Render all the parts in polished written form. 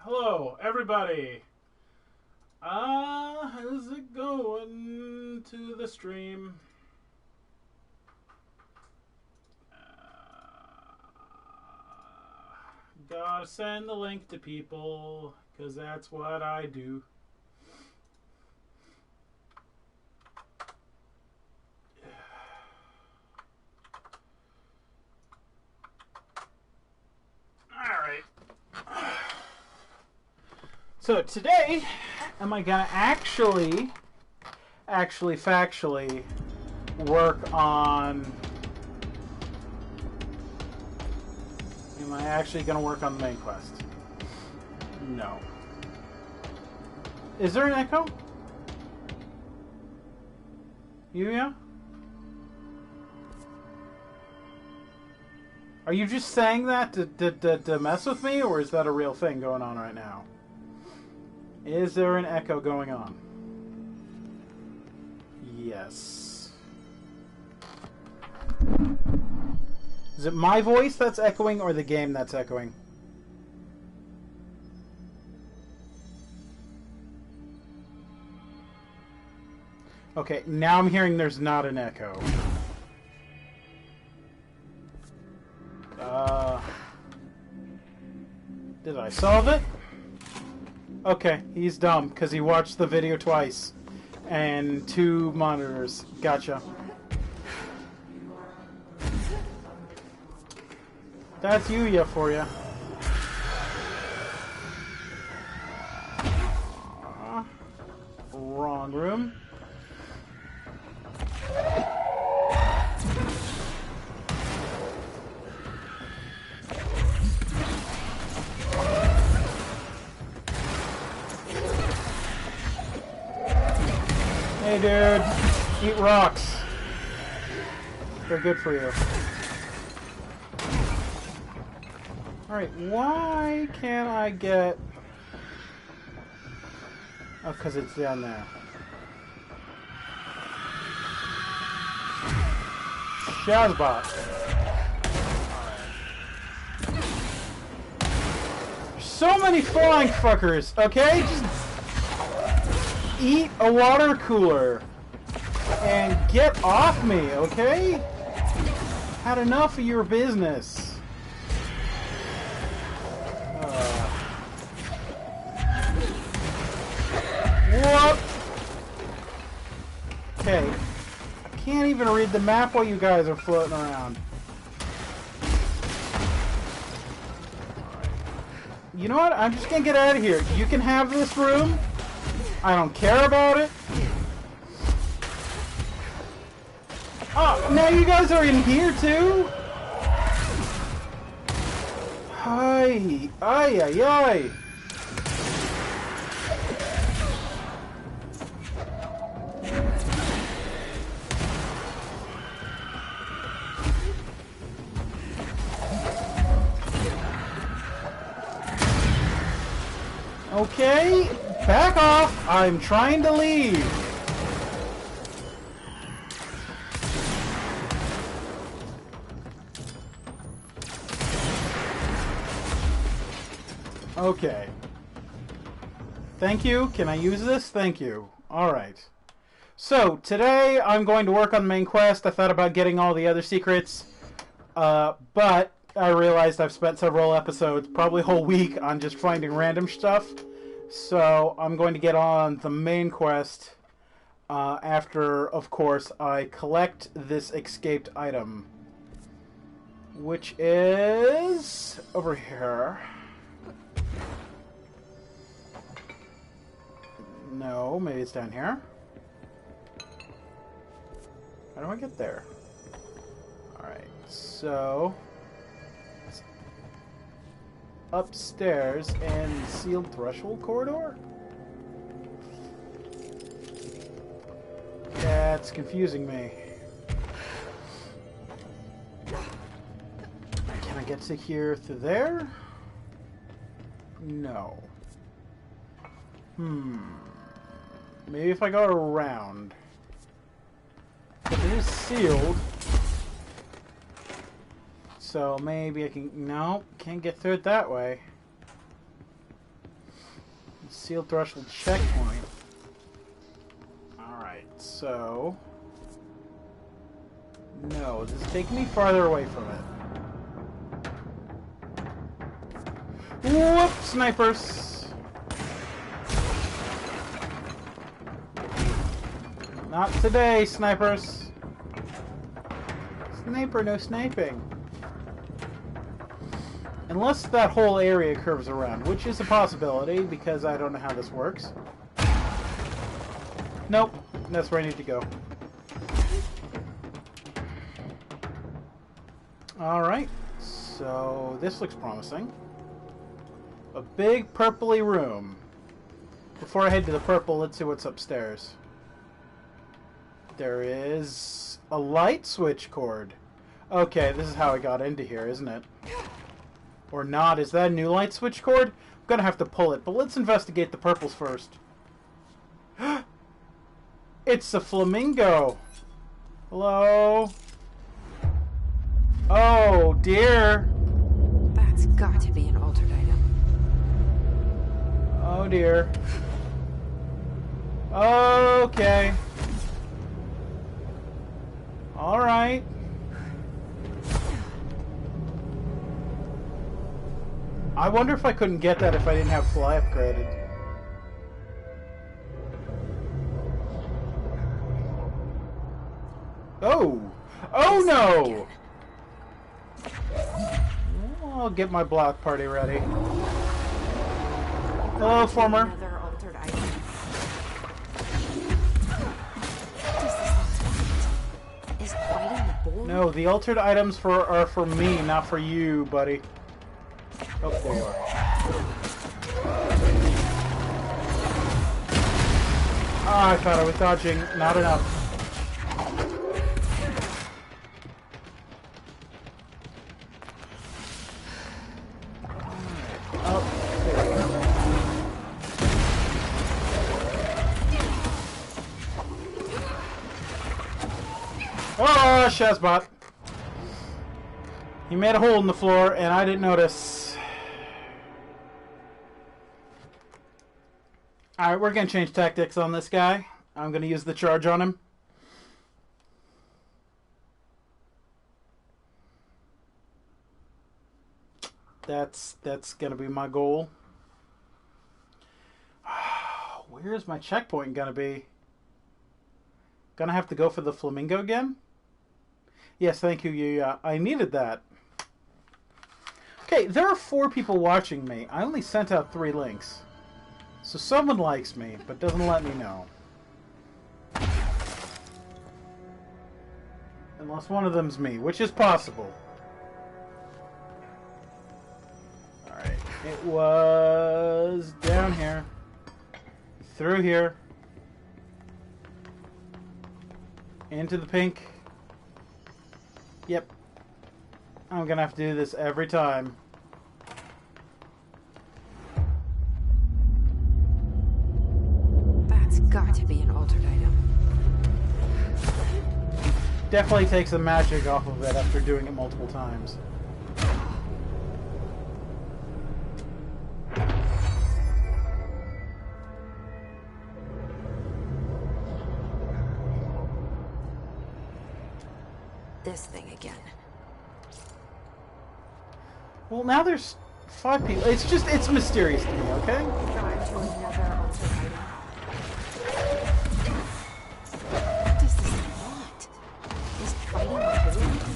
Hello, everybody. How's it going to the stream? Gotta send the link to people, because that's what I do. Alright. So today, am I gonna actually factually work on... Am I actually gonna work on the main quest? No. Is there an echo? Yuya? Are you just saying that to mess with me, or is that a real thing going on right now? Is there an echo going on? Yes. Is it my voice that's echoing, or the game that's echoing? Okay, now I'm hearing there's not an echo. Did I solve it? Okay, he's dumb, because he watched the video twice. And 2 monitors. Gotcha. That's Yuya for you. Wrong room. Hey dude, eat rocks. They're good for you. Alright, why can't I get... Oh, because it's down there. Shazbot. So many flying fuckers, okay? Just eat a water cooler and get off me, okay? Had enough of your business. What? Okay. I can't even read the map while you guys are floating around. You know what? I'm just gonna get out of here. You can have this room. I don't care about it. Oh, now you guys are in here too? Ay, ay, ay, ay. Okay, back off. I'm trying to leave. Okay. Thank you. Can I use this? Thank you. Alright. So, today I'm going to work on the main quest. I thought about getting all the other secrets. But I realized I've spent several episodes, probably a whole week, on just finding random stuff. So, I'm going to get on the main quest after, of course, I collect this escaped item. Which is... over here. No, maybe it's down here. How do I get there? Alright, so... it's upstairs in the sealed threshold corridor? That's confusing me. Can I get to here through there? No. Maybe if I go around. But it is sealed. So maybe I can... No, can't get through it that way. Sealed threshold checkpoint. Alright, so... No, this is taking me farther away from it. Whoop! Snipers! Not today, snipers. Sniper, no sniping. Unless that whole area curves around, which is a possibility, because I don't know how this works. Nope, that's where I need to go. Alright, so this looks promising. A big purpley room. Before I head to the purple, let's see what's upstairs. There is a light switch cord. Okay, this is how I got into here, isn't it? Or not. Is that a new light switch cord? I'm gonna have to pull it, but let's investigate the purples first. It's a flamingo. Hello? Oh, dear. That's got to be an altered item. Oh, dear. Okay. Alright. I wonder if I couldn't get that if I didn't have fly upgraded. Oh! Oh no! I'll get my block party ready. Hello, former. Another altered item. Is fighting the bull? No, the altered items are for me, not for you, buddy. Oh, there you are. Ah, I thought I was dodging. Not enough. Oh, Shazbot. He made a hole in the floor, and I didn't notice. Alright, we're going to change tactics on this guy. I'm going to use the charge on him. That's going to be my goal. Where's my checkpoint going to be? Gonna have to go for the flamingo again? Yes, thank you, Yuya. I needed that. Okay, there are 4 people watching me. I only sent out 3 links. So someone likes me, but doesn't let me know. Unless one of them's me, which is possible. Alright, it was down here. Through here. Into the pink. Yep. I'm gonna have to do this every time. That's got to be an altered item. Definitely takes the magic off of it after doing it multiple times. This thing again. Well, now there's 5 people. It's mysterious to me, okay? Got to another altered item. What does this want? Is fighting the bull?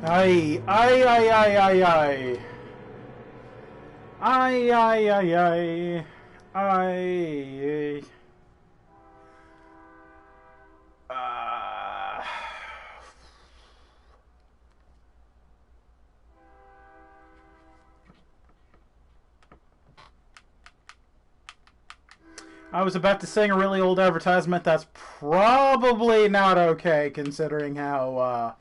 Ay, ay, ay, ay, ay, ay. Ay, ay, ay, ay. Ay. Uh, I was about to sing a really old advertisement. That's probably not okay, considering how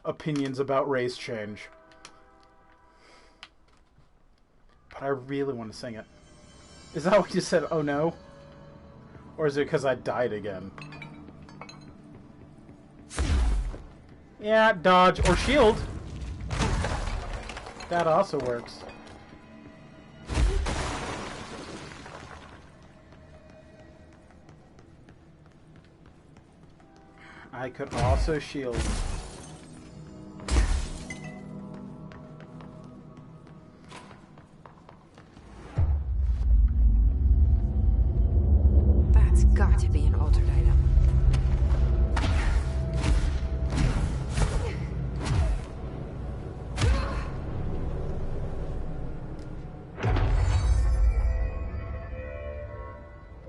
opinions about race change. But I really want to sing it. Is that what you said? Oh no? Or is it because I died again? Yeah, dodge or shield. That also works. I could also shield. That's got to be an altered item.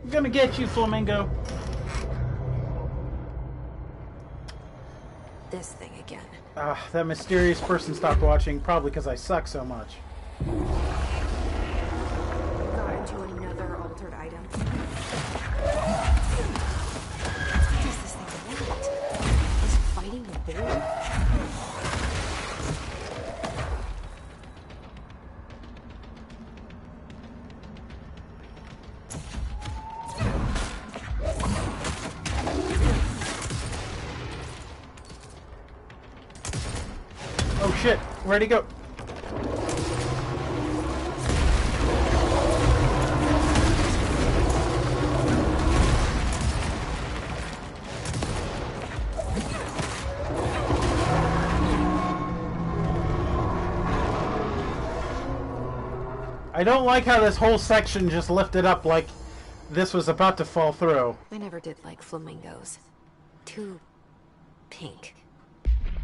I'm gonna get you, Flamingo. This thing again. That mysterious person stopped watching, probably because I suck so much. Got into another altered item. What does this thing want? Is it fighting the bull? Oh shit, where'd he go? I don't like how this whole section just lifted up like this was about to fall through. I never did like flamingos. Too pink.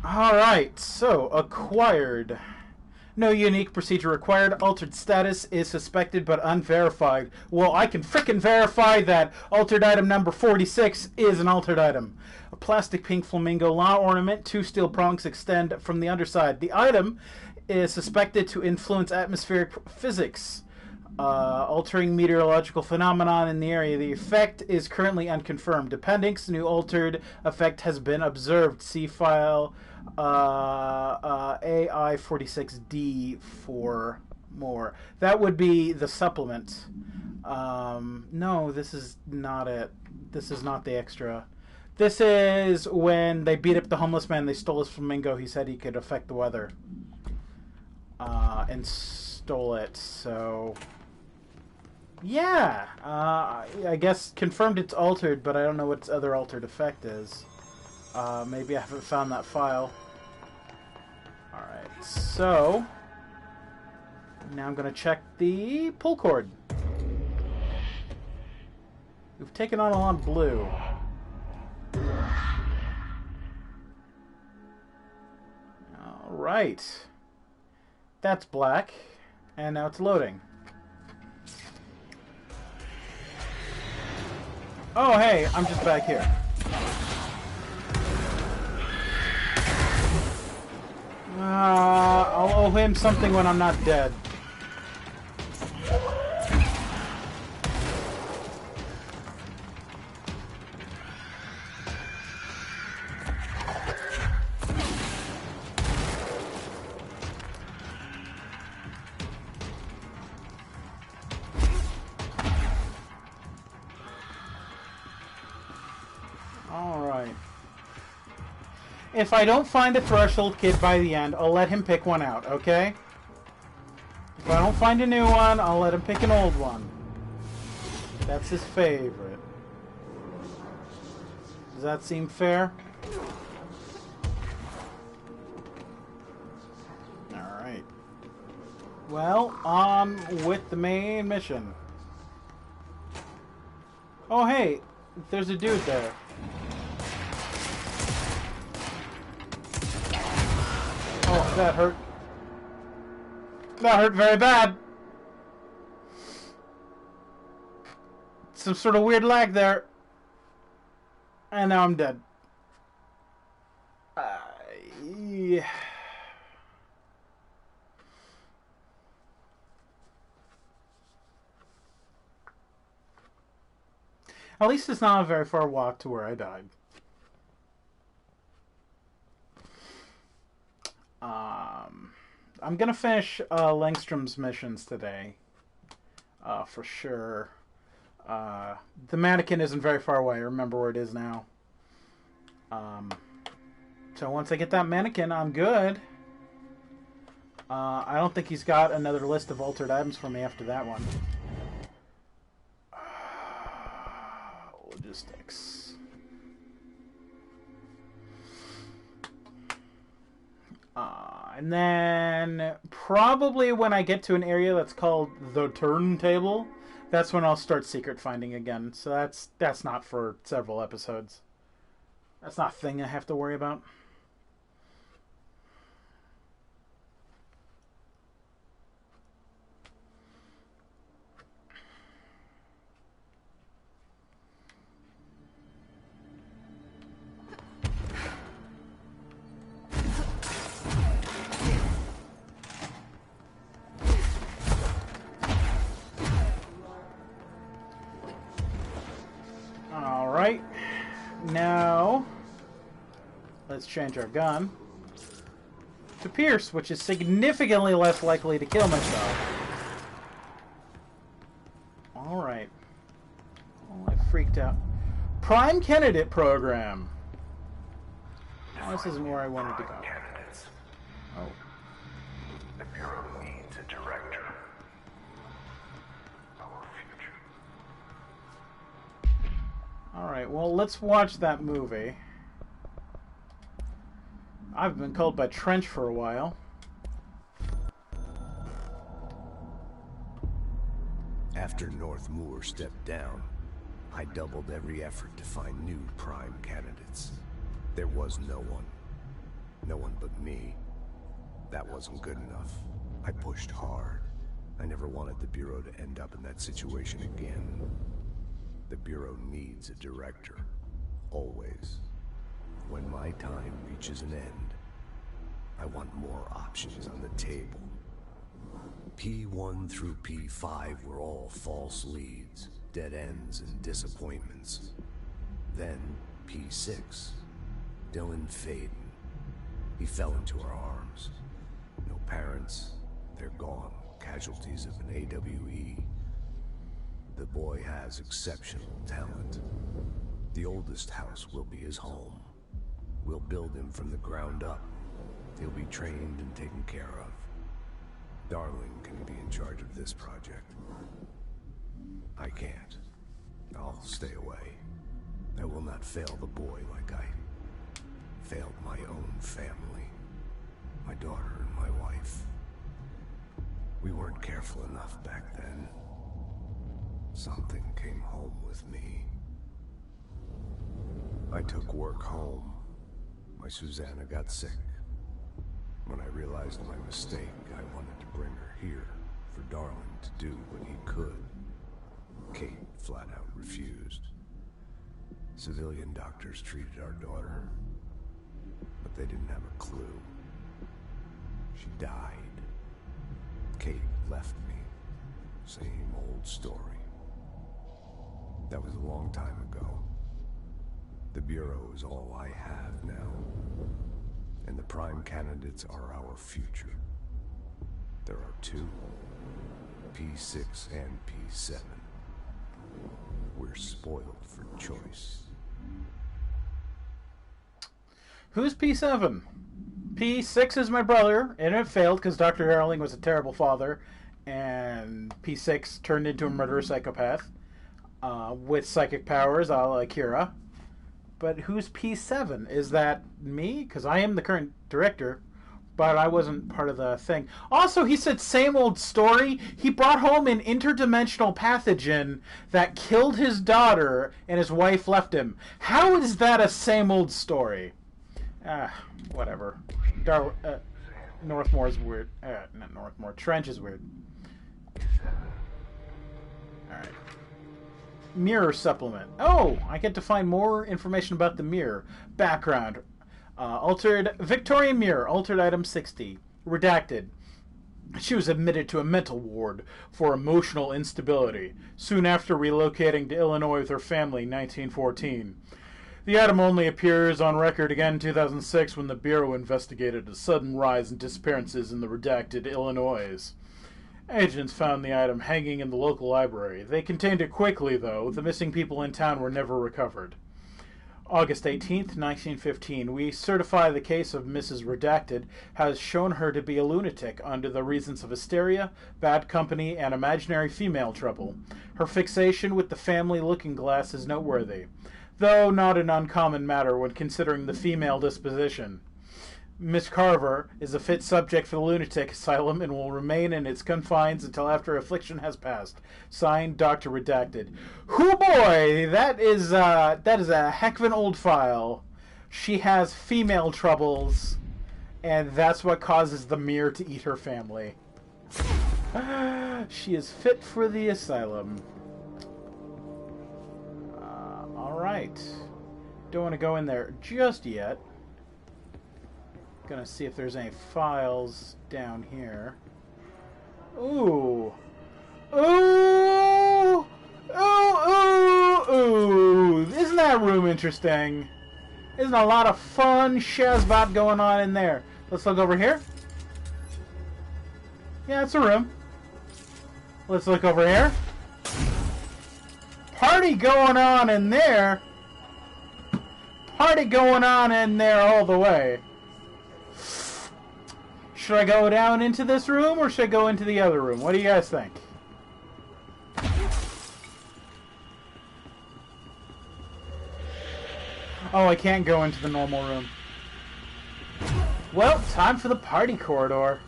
Alright, so acquired. No unique procedure required. Altered status is suspected but unverified. Well, I can frickin' verify that altered item number 46 is an altered item. A plastic pink flamingo law ornament. 2 steel prongs extend from the underside. The item is suspected to influence atmospheric physics, altering meteorological phenomenon in the area. The effect is currently unconfirmed. Appendix, new altered effect has been observed. See file AI46D for more. That would be the supplement. No, this is not it. This is not the extra. This is when they beat up the homeless man. They stole his flamingo. He said he could affect the weather. And stole it, so... Yeah! I guess confirmed it's altered, but I don't know what its other altered effect is. Maybe I haven't found that file. Alright, so... Now I'm going to check the pull cord. We've taken on a lot of blue. Alright. That's black. And now it's loading. Oh, hey, I'm just back here. I'll owe him something when I'm not dead. Alright. If I don't find a threshold kit by the end, I'll let him pick one out, okay? If I don't find a new one, I'll let him pick an old one. That's his favorite. Does that seem fair? Alright. Well, on with the main mission. Oh, hey, there's a dude there. Oh, that hurt. That hurt very bad. Some sort of weird lag there. And now I'm dead. Yeah. At least it's not a very far walk to where I died. I'm gonna finish Langstrom's missions today, for sure. The mannequin isn't very far away. I remember where it is now. So once I get that mannequin, I'm good. I don't think he's got another list of altered items for me after that one. Logistics. And then probably when I get to an area that's called the turntable, that's when I'll start secret finding again. So that's not for several episodes. That's not a thing I have to worry about. Alright. Now, let's change our gun to Pierce, which is significantly less likely to kill myself. Alright. Oh, I freaked out. Prime Candidate Program. Oh, this isn't where I wanted to go. Candidates. Oh. The Bureau needs a director. Our future. Alright, well, let's watch that movie. I've been called by Trench for a while. After North Moore stepped down, I doubled every effort to find new prime candidates. There was no one. No one but me. That wasn't good enough. I pushed hard. I never wanted the Bureau to end up in that situation again. The Bureau needs a director. Always. When my time reaches an end, I want more options on the table. P1 through P5 were all false leads, dead ends, and disappointments. Then P6, Dylan Faden. He fell into our arms. No parents, they're gone, casualties of an AWE. The boy has exceptional talent. The oldest house will be his home. We'll build him from the ground up. He'll be trained and taken care of. Darling can be in charge of this project. I can't. I'll stay away. I will not fail the boy like I failed my own family. My daughter and my wife. We weren't careful enough back then. Something came home with me. I took work home. My Susanna got sick. When I realized my mistake, I wanted to bring her here for Darling to do what he could. Kate flat out refused. Civilian doctors treated our daughter, but they didn't have a clue. She died. Kate left me. Same old story. That was a long time ago. The Bureau is all I have now. And the prime candidates are our future. There are two, P6 and P7. We're spoiled for choice. Who's P7? P6 is my brother, and it failed because Dr. Erling was a terrible father, and P6 turned into a murderous psychopath with psychic powers a la Kira. But who's P7? Is that me? Because I am the current director, but I wasn't part of the thing. Also, he said same old story. He brought home an interdimensional pathogen that killed his daughter, and his wife left him. How is that a same old story? Whatever. Northmore's weird. Not Northmore. Trench is weird. Alright. Mirror supplement. Oh, I get to find more information about the mirror. Background. Altered Victorian mirror. Altered item 60. Redacted. She was admitted to a mental ward for emotional instability soon after relocating to Illinois with her family in 1914. The item only appears on record again in 2006 when the Bureau investigated a sudden rise in disappearances in the redacted Illinois. Agents found the item hanging in the local library. They contained it quickly, though. The missing people in town were never recovered. August 18th, 1915. We certify the case of Mrs. Redacted has shown her to be a lunatic under the reasons of hysteria, bad company, and imaginary female trouble. Her fixation with the family looking glass is noteworthy, though not an uncommon matter when considering the female disposition. Miss Carver is a fit subject for the lunatic asylum and will remain in its confines until after affliction has passed. Signed, Dr. Redacted. Hoo boy, that is a heck of an old file. She has female troubles, and that's what causes the mirror to eat her family. She is fit for the asylum. Alright. Don't want to go in there just yet. Gonna see if there's any files down here. Ooh. Ooh! Ooh, ooh, ooh! Isn't that room interesting? Isn't a lot of fun shazbot going on in there? Let's look over here. Yeah, it's a room. Let's look over here. Party going on in there. Party going on in there all the way. Should I go down into this room or should I go into the other room? What do you guys think? Oh, I can't go into the normal room. Well, time for the party corridor.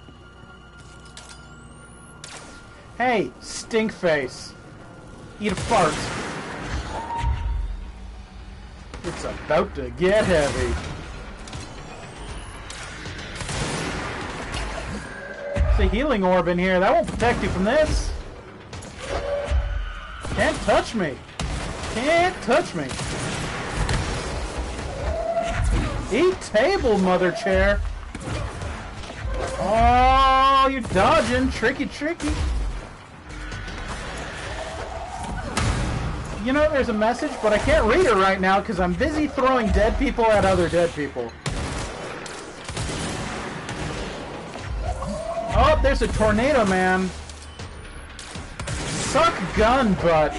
Hey, stink face. Eat a fart. It's about to get heavy. There's a healing orb in here. That won't protect you from this. Can't touch me. Can't touch me. Eat table, mother chair. Oh, you're dodging. Tricky, tricky. You know, there's a message, but I can't read it right now because I'm busy throwing dead people at other dead people. Oh, there's a tornado, man. Suck gun butt.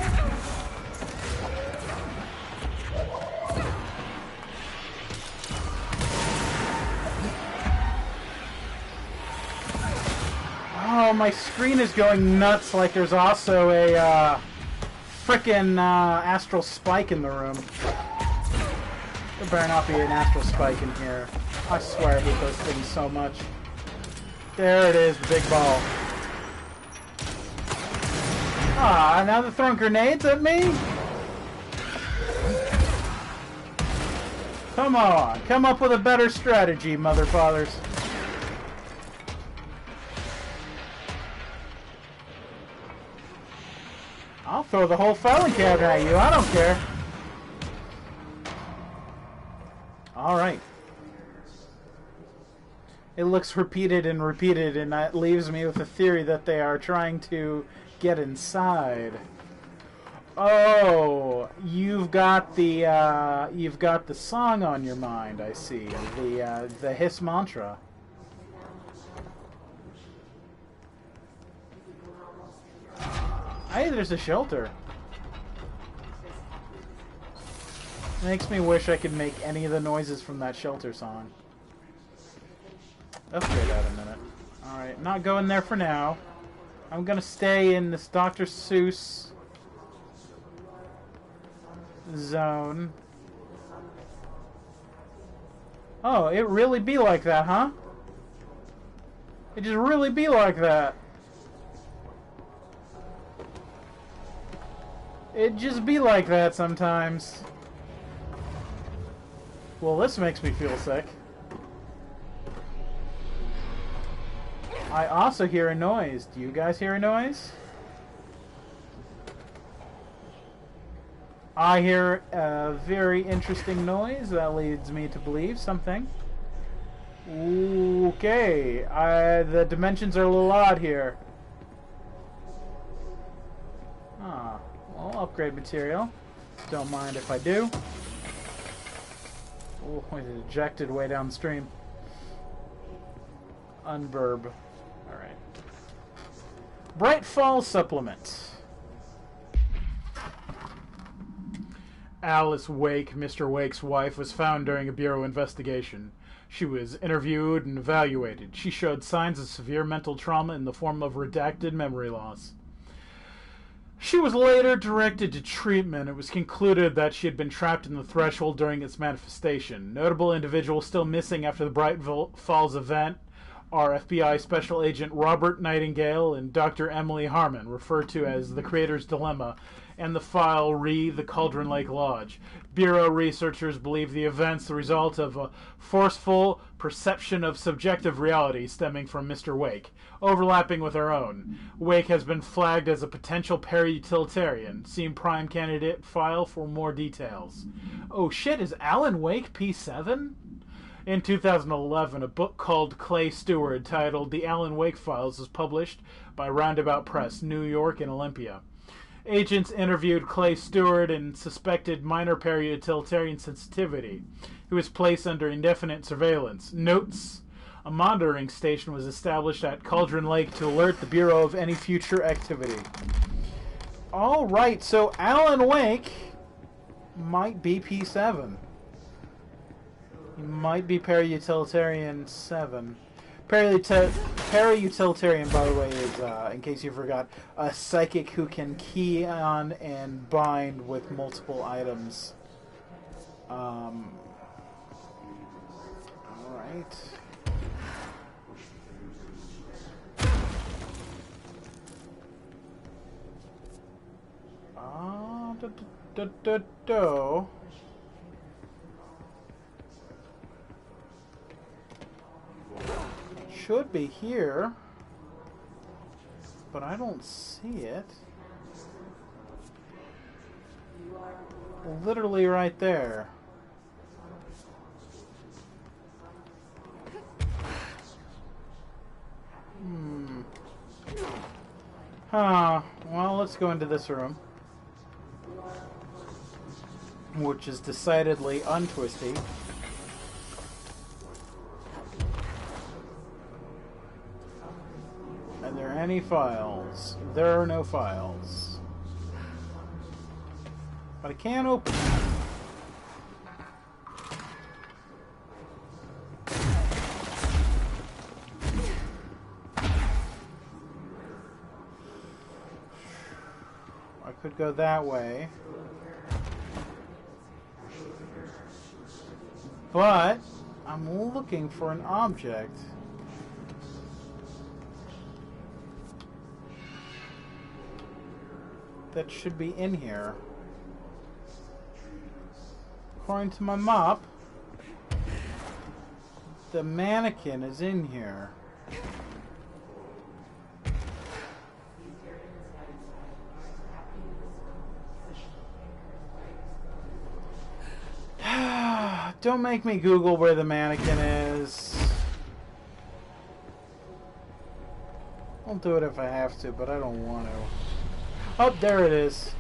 Oh, my screen is going nuts like there's also a frickin' astral spike in the room. There better not be an astral spike in here. I swear I hate those things so much. There it is, the big ball. Ah, now they're throwing grenades at me? Come on, come up with a better strategy, mother fathers. I'll throw the whole filing cabinet at you, I don't care. Alright. It looks repeated and repeated, and that leaves me with the theory that they are trying to get inside. Oh, you've got the song on your mind, I see. The hiss mantra. Hey, there's a shelter. Makes me wish I could make any of the noises from that shelter song. Upgrade out a minute. Alright, not going there for now. I'm gonna stay in this Dr. Seuss zone. Oh, it really be like that, huh? It just really be like that. It just be like that sometimes. Well, this makes me feel sick. I also hear a noise. Do you guys hear a noise? I hear a very interesting noise that leads me to believe something. Okay, the dimensions are a little odd here. Ah, well, upgrade material. Don't mind if I do. Oh, it ejected way downstream. Unverb. Alright. Bright Fall Supplement. Alice Wake, Mr. Wake's wife, was found during a Bureau investigation. She was interviewed and evaluated. She showed signs of severe mental trauma in the form of redacted memory loss. She was later directed to treatment. It was concluded that she had been trapped in the threshold during its manifestation. Notable individuals still missing after the Bright Falls event are FBI Special Agent Robert Nightingale and Dr. Emily Harmon, referred to as the Creator's Dilemma, and the file re the Cauldron Lake Lodge. Bureau researchers believe the events the result of a forceful perception of subjective reality stemming from Mr. Wake, overlapping with our own. Wake has been flagged as a potential para-utilitarian. See Prime Candidate file for more details. Oh shit, is Alan Wake P7? In 2011, a book called Clay Stewart, titled The Alan Wake Files, was published by Roundabout Press, New York and Olympia. Agents interviewed Clay Stewart and suspected minor para-utilitarian sensitivity. He was placed under indefinite surveillance. Notes: a monitoring station was established at Cauldron Lake to alert the Bureau of any future activity. Alright, so Alan Wake might be P7. He might be para-utilitarian 7. Para-utilitarian, by the way, is, in case you forgot, a psychic who can key on and bind with multiple items. Alright. Should be here, but I don't see it. Literally right there. Huh. Well, let's go into this room, which is decidedly untwisty. Are there any files? There are no files. But I can't open it. I could go that way. But I'm looking for an object. That should be in here. According to my map, the mannequin is in here. Don't make me Google where the mannequin is. I'll do it if I have to, but I don't want to. Oh, there it is.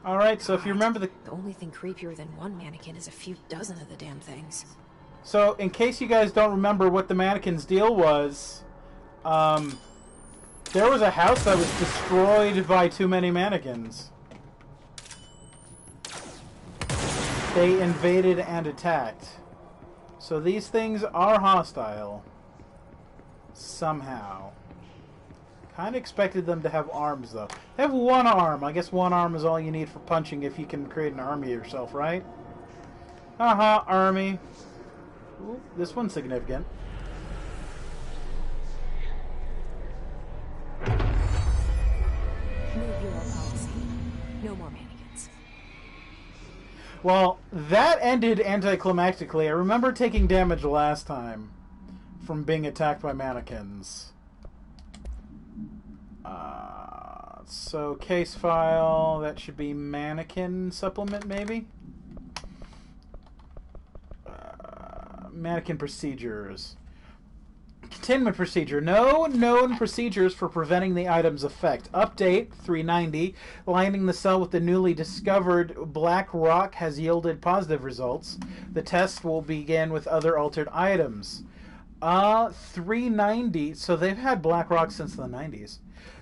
Alright, so if you remember the only thing creepier than one mannequin is a few dozen of the damn things. So, in case you guys don't remember what the mannequin's deal was, there was a house that was destroyed by too many mannequins. They invaded and attacked. So these things are hostile. Somehow. Kind of expected them to have arms, though. They have one arm. I guess one arm is all you need for punching if you can create an army yourself, right? Haha, army. Ooh, this one's significant. New Bureau policy. No more mannequins. Well, that ended anticlimactically. I remember taking damage last time from being attacked by mannequins. So case file, that should be mannequin supplement maybe? Mannequin procedures. Containment procedure. No known procedures for preventing the item's effect. Update 390. Lining the cell with the newly discovered black rock has yielded positive results. The test will begin with other altered items. 390. So they've had black rock since the 90s.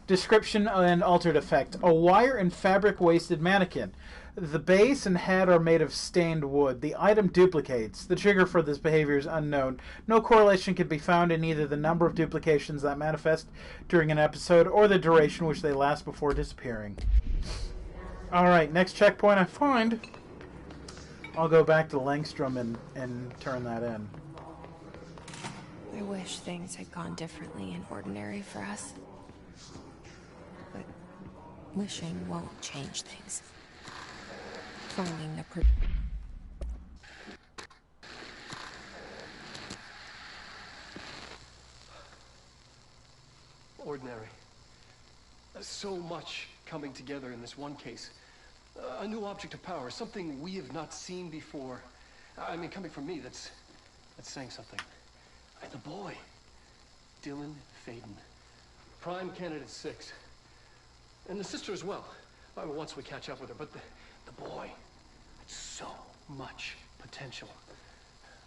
Description and altered effect. A wire and fabric wasted mannequin. The base and head are made of stained wood. The item duplicates. The trigger for this behavior is unknown. No correlation can be found in either the number of duplications that manifest during an episode or the duration which they last before disappearing. Alright, next checkpoint I find, I'll go back to Langstrom and turn that in. I wish things had gone differently and ordinary for us. But wishing won't change things. Finding the ordinary. So much coming together in this one case. A new object of power, something we have not seen before. I mean, coming from me, that's saying something. And the boy, Dylan Faden, prime candidate 6, and the sister as well. Once we catch up with her, but the boy. So much potential.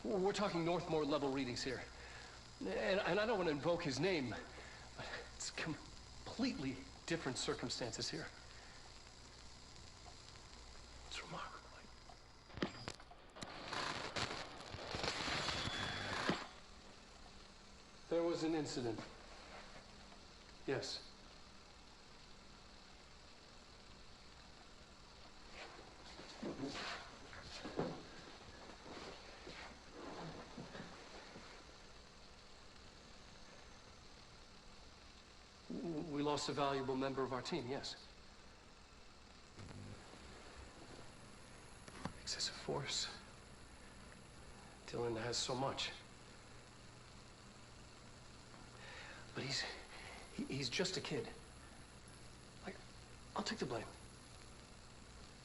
We're talking Northmore level readings here. And I don't want to invoke his name, but it's completely different circumstances here. It's remarkable. There was an incident. Yes. We lost a valuable member of our team, yes. Excessive force. Dylan has so much. But he's just a kid. Like, I'll take the blame.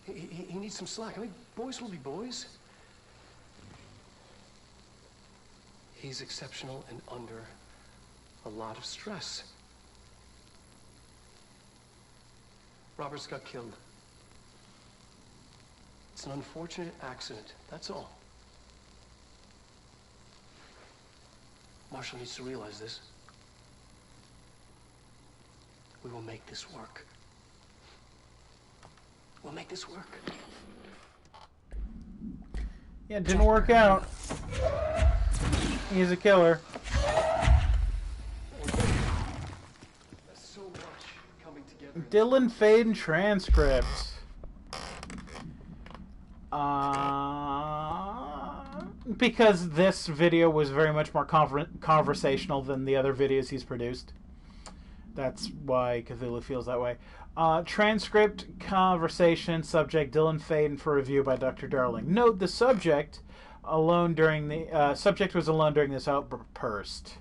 He needs some slack. I mean, boys will be boys. He's exceptional and under a lot of stress. Roberts got killed. It's an unfortunate accident, that's all. Marshall needs to realize this. We will make this work. We'll make this work. Yeah, it didn't work out. He's a killer. So much coming together. Dylan Faden transcript. Because this video was very much more conversational than the other videos he's produced. That's why Cthulhu feels that way. Transcript, conversation, subject, Dylan Faden for review by Dr. Darling. Note the subject alone during the subject was alone during this outburst.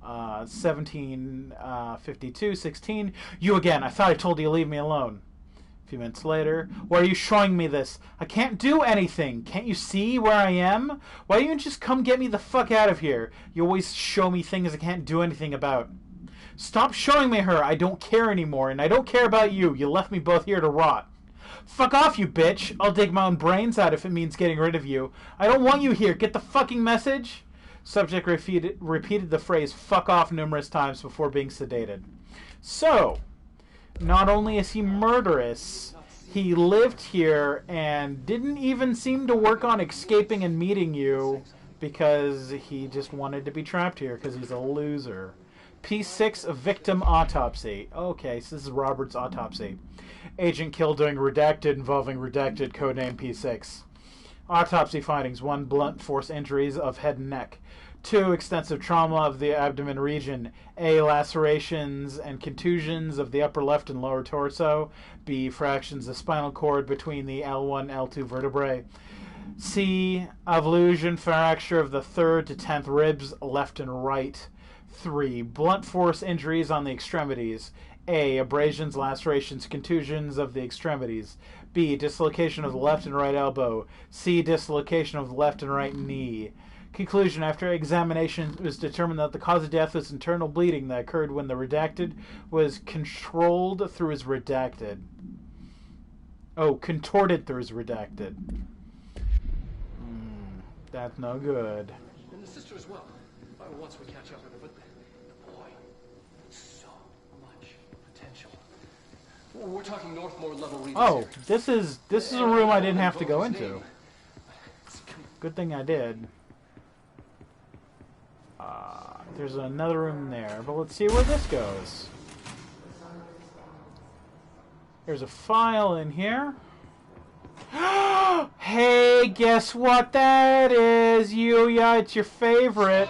17:52:16. You again. I thought I told you to leave me alone. A few minutes later. Why are you showing me this? I can't do anything. Can't you see where I am? Why don't you just come get me the fuck out of here? You always show me things I can't do anything about. Stop showing me her. I don't care anymore, and I don't care about you. You left me both here to rot. Fuck off, you bitch. I'll dig my own brains out if it means getting rid of you. I don't want you here. Get the fucking message? Subject repeated the phrase fuck off numerous times before being sedated. So, not only is he murderous, he lived here and didn't even seem to work on escaping and meeting you because he just wanted to be trapped here because he's a loser. P6 victim autopsy. Okay, so this is Robert's autopsy. Agent killed during redacted involving redacted codename P6. Autopsy findings: 1, blunt force injuries of head and neck. 2, extensive trauma of the abdomen region. A, lacerations and contusions of the upper left and lower torso. B, fractions of spinal cord between the L1 L2 vertebrae. C, avulsion fracture of the 3rd to 10th ribs, left and right. 3, blunt force injuries on the extremities. A. Abrasions, lacerations, contusions of the extremities. B. Dislocation of the left and right elbow. C. Dislocation of the left and right knee. Conclusion. After examination, it was determined that the cause of death was internal bleeding that occurred when the redacted was controlled through his redacted. Oh, contorted through his redacted. That's no good. And the sister as well. Once we catch up with her, but boy, so much potential. We're talking Northmore level readings. Oh, here. this is a room I didn't have to go into. Good thing I did. There's another room there, but let's see where this goes. There's a file in here. Hey, guess what that is, Yuya? It's your favorite.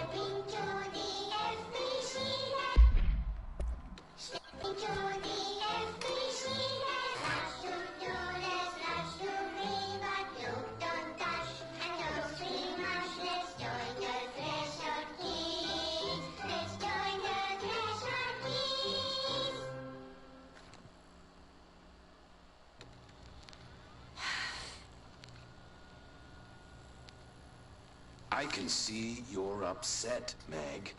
I can see you're upset, Meg.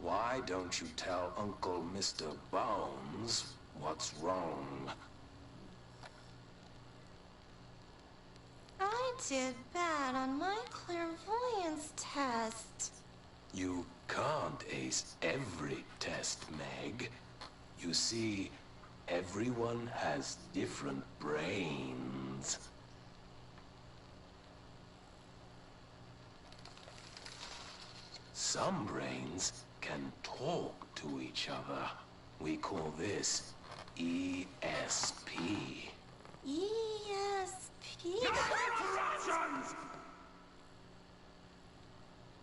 Why don't you tell Uncle Mr. Bones what's wrong? I did bad on my clairvoyance test. You can't ace every test, Meg. You see, everyone has different brains. Some brains can talk to each other. We call this ESP. ESP?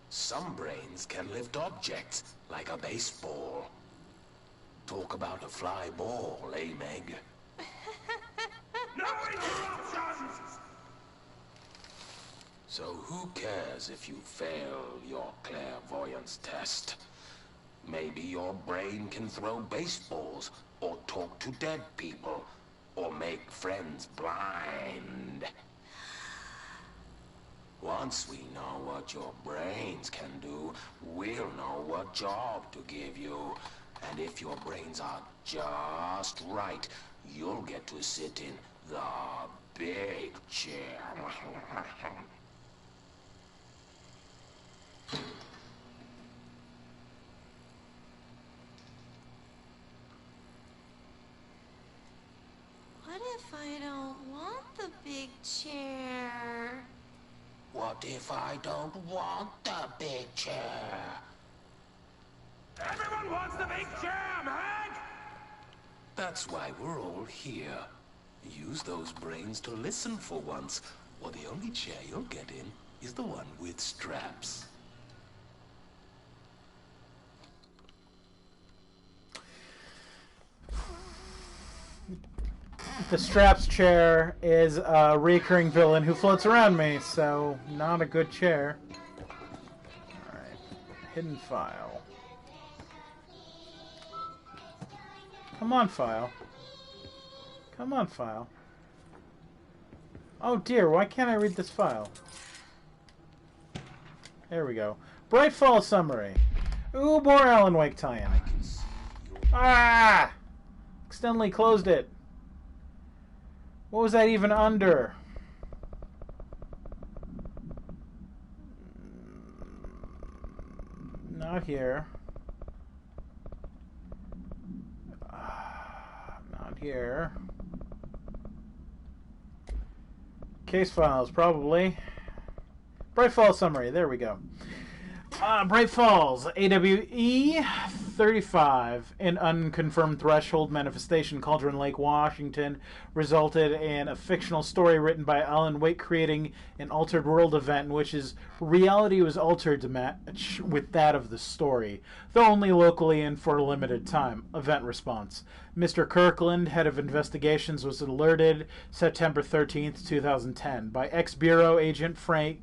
Some brains can lift objects, like a baseball. Talk about a fly ball, eh, Meg? No interruptions! So who cares if you fail your clairvoyance test? Maybe your brain can throw baseballs, or talk to dead people, or make friends blind. Once we know what your brains can do, we'll know what job to give you. And if your brains are just right, you'll get to sit in the big chair. What if I don't want the big chair? What if I don't want the big chair? Everyone wants the big chair, Meg! That's why we're all here. Use those brains to listen for once, or the only chair you'll get in is the one with straps. The Straps chair is a recurring villain who floats around me, so not a good chair. Alright. Hidden file. Come on, file. Come on, file. Oh dear, why can't I read this file? There we go. Bright Fall Summary. Ooh, more Alan Wake tie-in. Ah! Accidentally closed it. What was that even under? Not here. Not here. Case files, probably. Bright Falls Summary, there we go. Bright Falls, AWE 35, an unconfirmed threshold manifestation, Cauldron Lake, Washington, resulted in a fictional story written by Alan Wake creating an altered world event in which his reality was altered to match with that of the story, though only locally and for a limited time. Event response. Mr. Kirkland, head of investigations, was alerted September 13th, 2010, by ex-Bureau agent Frank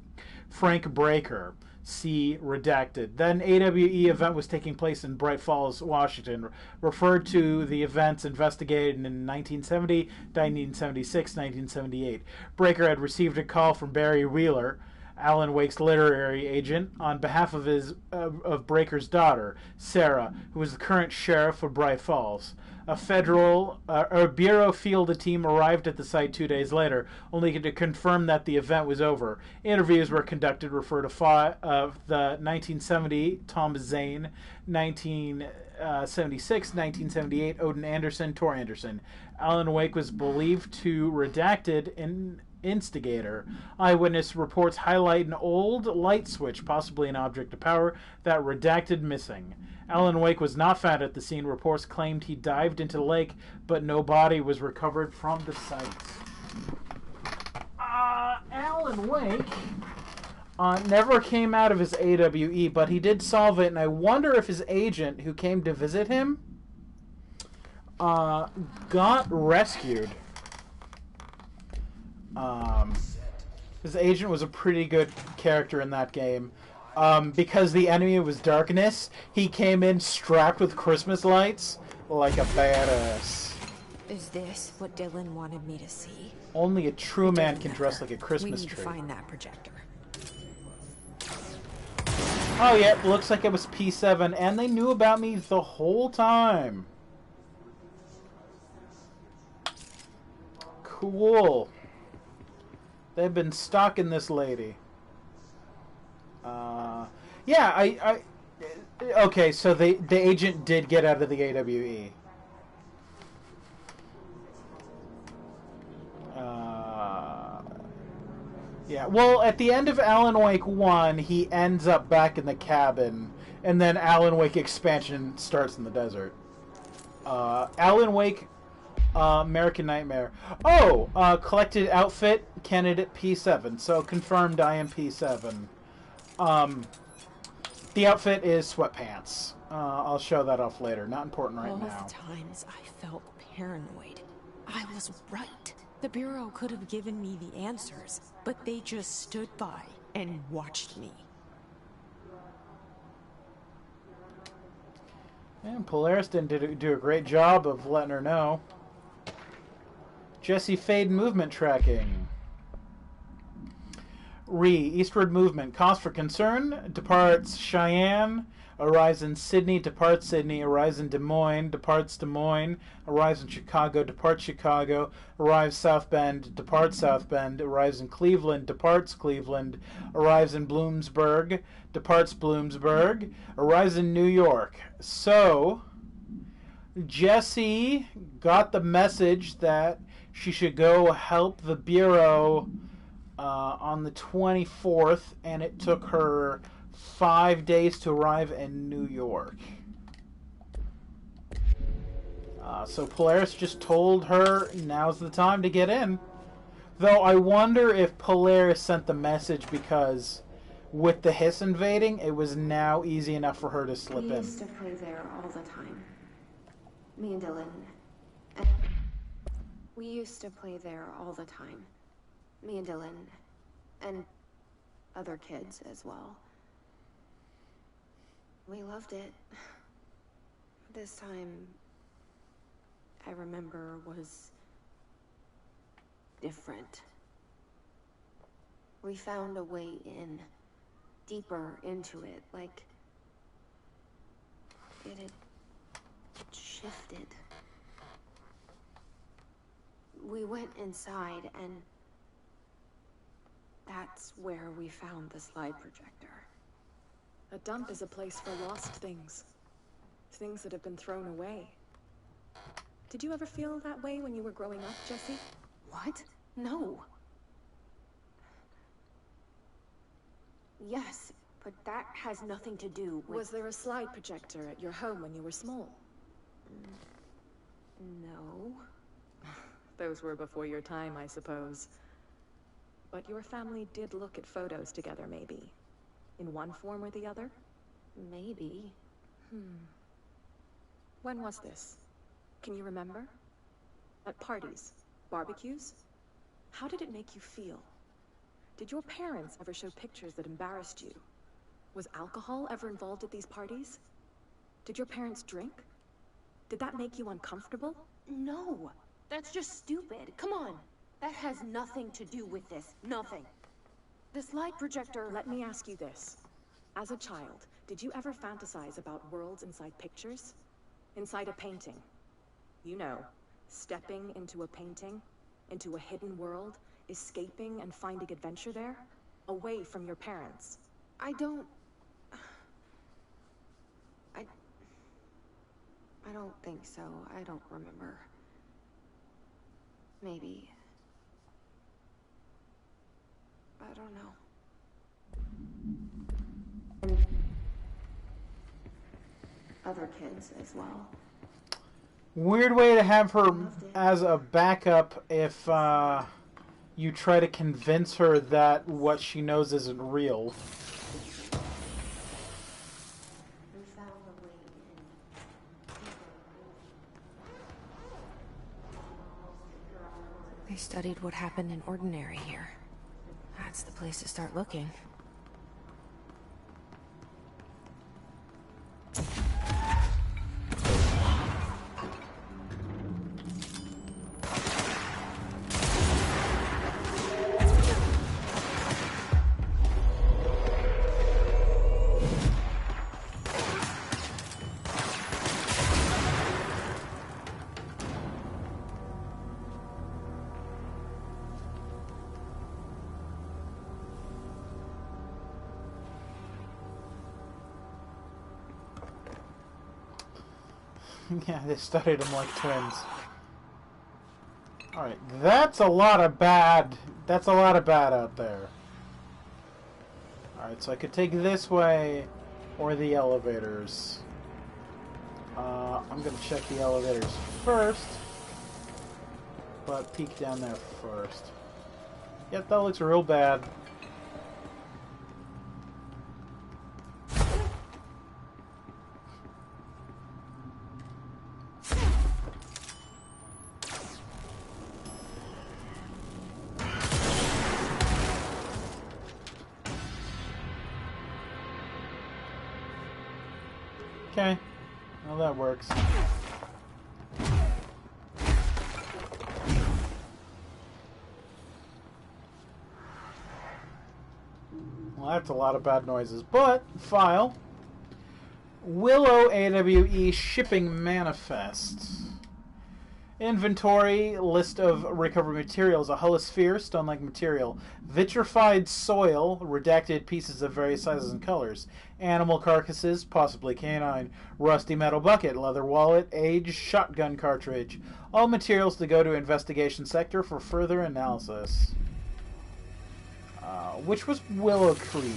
Breaker See redacted. Then AWE event was taking place in Bright Falls, Washington. Referred to the events investigated in 1970, 1976, 1978. Breaker had received a call from Barry Wheeler, Alan Wake's literary agent, on behalf of Breaker's daughter, Sarah, who was the current sheriff of Bright Falls. A bureau fielded team arrived at the site 2 days later, only to confirm that the event was over. Interviews were conducted, refer to the 1970 Thomas Zane, 1976, 1978 Odin Anderson, Tor Anderson. Alan Wake was believed to redacted in instigator. Eyewitness reports highlight an old light switch, possibly an object of power, that redacted missing. Alan Wake was not found at the scene. Reports claimed he dived into the lake, but no body was recovered from the site. Alan Wake never came out of his AWE, but he did solve it, and I wonder if his agent, who came to visit him, got rescued. His agent was a pretty good character in that game. Because the enemy was darkness, he came in strapped with Christmas lights like a badass. Is this what Dylan wanted me to see? Only a true man can dress like a Christmas we need tree. to find that projector. Oh yeah, looks like it was P7, and they knew about me the whole time. Cool. They've been stalking this lady. Yeah, okay, so the agent did get out of the AWE. Yeah, well, at the end of Alan Wake 1, he ends up back in the cabin, and then Alan Wake expansion starts in the desert. Alan Wake, American Nightmare. Oh, collected outfit, candidate P7, so confirmed I am P7. The outfit is sweatpants. I'll show that off later. Not important right now. All the times I felt paranoid. I was right. The Bureau could have given me the answers, but they just stood by and watched me. And Polaris didn't do a great job of letting her know. Jesse Fade movement tracking. Eastward movement. Cause for concern. Departs Cheyenne. Arrives in Sydney. Departs Sydney. Arrives in Des Moines. Departs Des Moines. Arrives in Chicago. Departs Chicago. Arrives South Bend. Departs South Bend. Arrives in Cleveland. Departs Cleveland. Arrives in Bloomsburg. Departs Bloomsburg. Arrives in New York. So, Jessie got the message that she should go help the Bureau on the 24th, and it took her 5 days to arrive in New York. So Polaris just told her now's the time to get in. Though I wonder if Polaris sent the message because with the Hiss invading, it was now easy enough for her to slip in. We used to play there all the time. Me and Dylan. We used to play there all the time. Me and Dylan. And other kids as well. We loved it. This time, I remember, was different. We found a way in, deeper into it, like it had shifted. We went inside, and that's where we found the slide projector. A dump is a place for lost things. Things that have been thrown away. Did you ever feel that way when you were growing up, Jessie? What? No. Yes, but that has nothing to do with... Was there a slide projector at your home when you were small? No. Those were before your time, I suppose. But your family did look at photos together, maybe. In one form or the other? Maybe. When was this? Can you remember? At parties? Barbecues? How did it make you feel? Did your parents ever show pictures that embarrassed you? Was alcohol ever involved at these parties? Did your parents drink? Did that make you uncomfortable? No, that's just stupid. Come on. That has nothing to do with this. Nothing. This light projector... Let me ask you this. As a child, did you ever fantasize about worlds inside pictures? Inside a painting? You know, stepping into a painting, into a hidden world, escaping and finding adventure there, away from your parents. I don't think so. I don't remember. Maybe. I don't know. Other kids as well. Weird way to have her as a backup if you try to convince her that what she knows isn't real. They studied what happened in Ordinary here. That's the place to start looking. Yeah, they studied them like twins. Alright, that's a lot of bad. That's a lot of bad out there. Alright, so I could take this way or the elevators. I'm gonna check the elevators first. But peek down there first. Yep, that looks real bad. Okay, well that works. Well, that's a lot of bad noises, but file. Willow AWE shipping manifest. Inventory, list of recovered materials, a holosphere, stone-like material, vitrified soil, redacted pieces of various sizes and colors, animal carcasses, possibly canine, rusty metal bucket, leather wallet, aged shotgun cartridge. All materials to go to investigation sector for further analysis. Which was Willow Creek.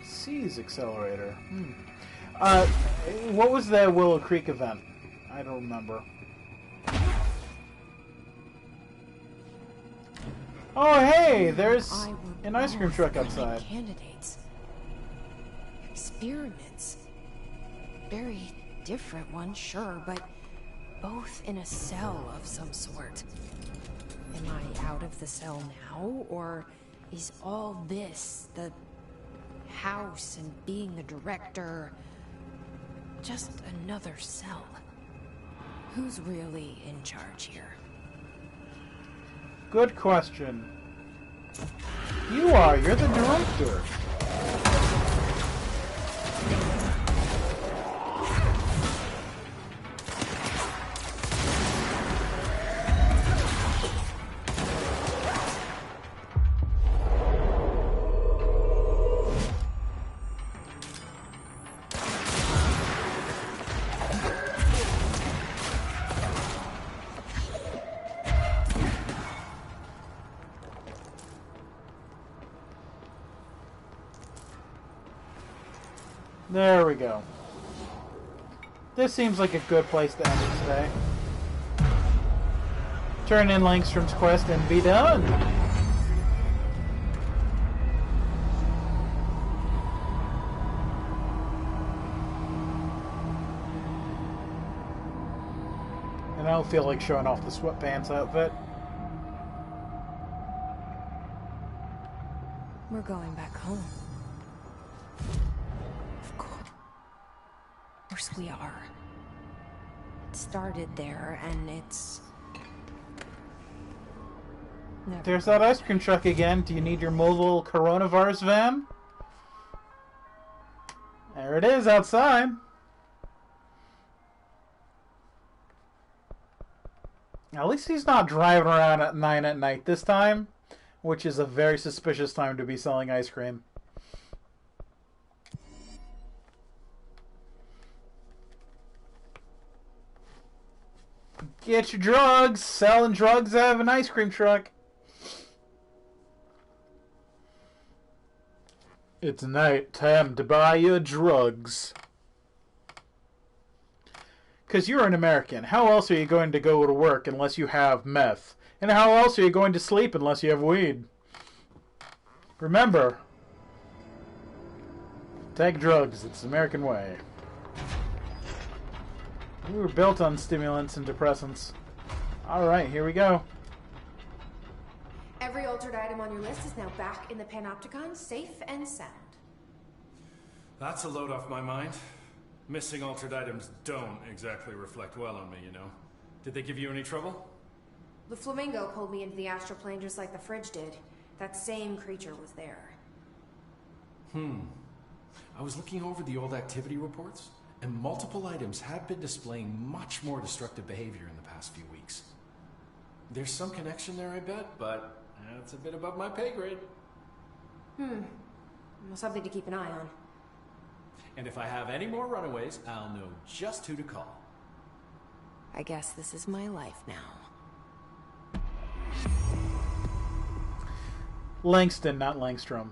Seas accelerator. What was the Willow Creek event? I don't remember. Oh, hey! There's an ice cream truck outside. Candidates. Experiments. Very different ones, sure, but both in a cell of some sort. Am I out of the cell now, or is all this, the house and being the director, just another cell? Who's really in charge here? Good question. You are. You're the director. There we go. This seems like a good place to end it today. Turn in Langstrom's quest and be done. And I don't feel like showing off the sweatpants outfit. We're going back home. Of course we are. It started there, and it's... Never There's that ice cream truck again. Do you need your mobile coronavirus van? There it is outside. At least he's not driving around at 9 at night this time, which is a very suspicious time to be selling ice cream. Get your drugs. Selling drugs out of an ice cream truck. It's night time to buy your drugs. Because you're an American. How else are you going to go to work unless you have meth? And how else are you going to sleep unless you have weed? Remember, take drugs. It's the American way. We were built on stimulants and depressants. Alright, here we go. Every altered item on your list is now back in the Panopticon, safe and sound. That's a load off my mind. Missing altered items don't exactly reflect well on me, you know. Did they give you any trouble? The flamingo pulled me into the astral plane just like the fridge did. That same creature was there. I was looking over the old activity reports, and multiple items have been displaying much more destructive behavior in the past few weeks. There's some connection there, I bet, but it's a bit above my pay grade. Well, something to keep an eye on. And if I have any more runaways, I'll know just who to call. I guess this is my life now. Langston, not Langstrom.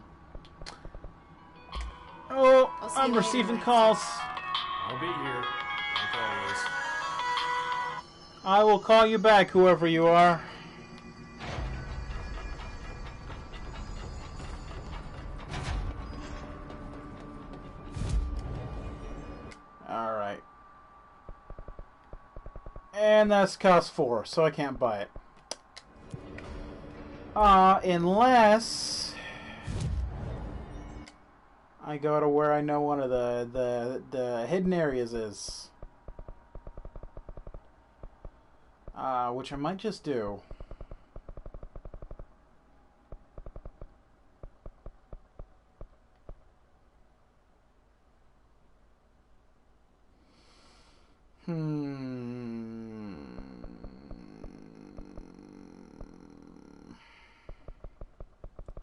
Oh, I'll see I'm you receiving later, calls. I'll be here, like always. I will call you back, whoever you are. Alright. And that's cost 4, so I can't buy it. Unless I go to where I know one of the hidden areas is. Which I might just do.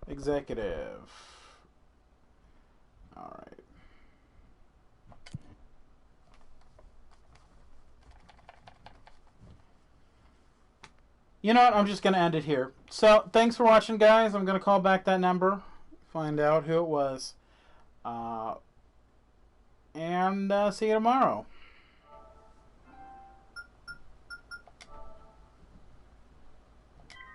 Executive. All right. You know what? I'm just going to end it here. So, thanks for watching, guys. I'm going to call back that number, find out who it was, and see you tomorrow.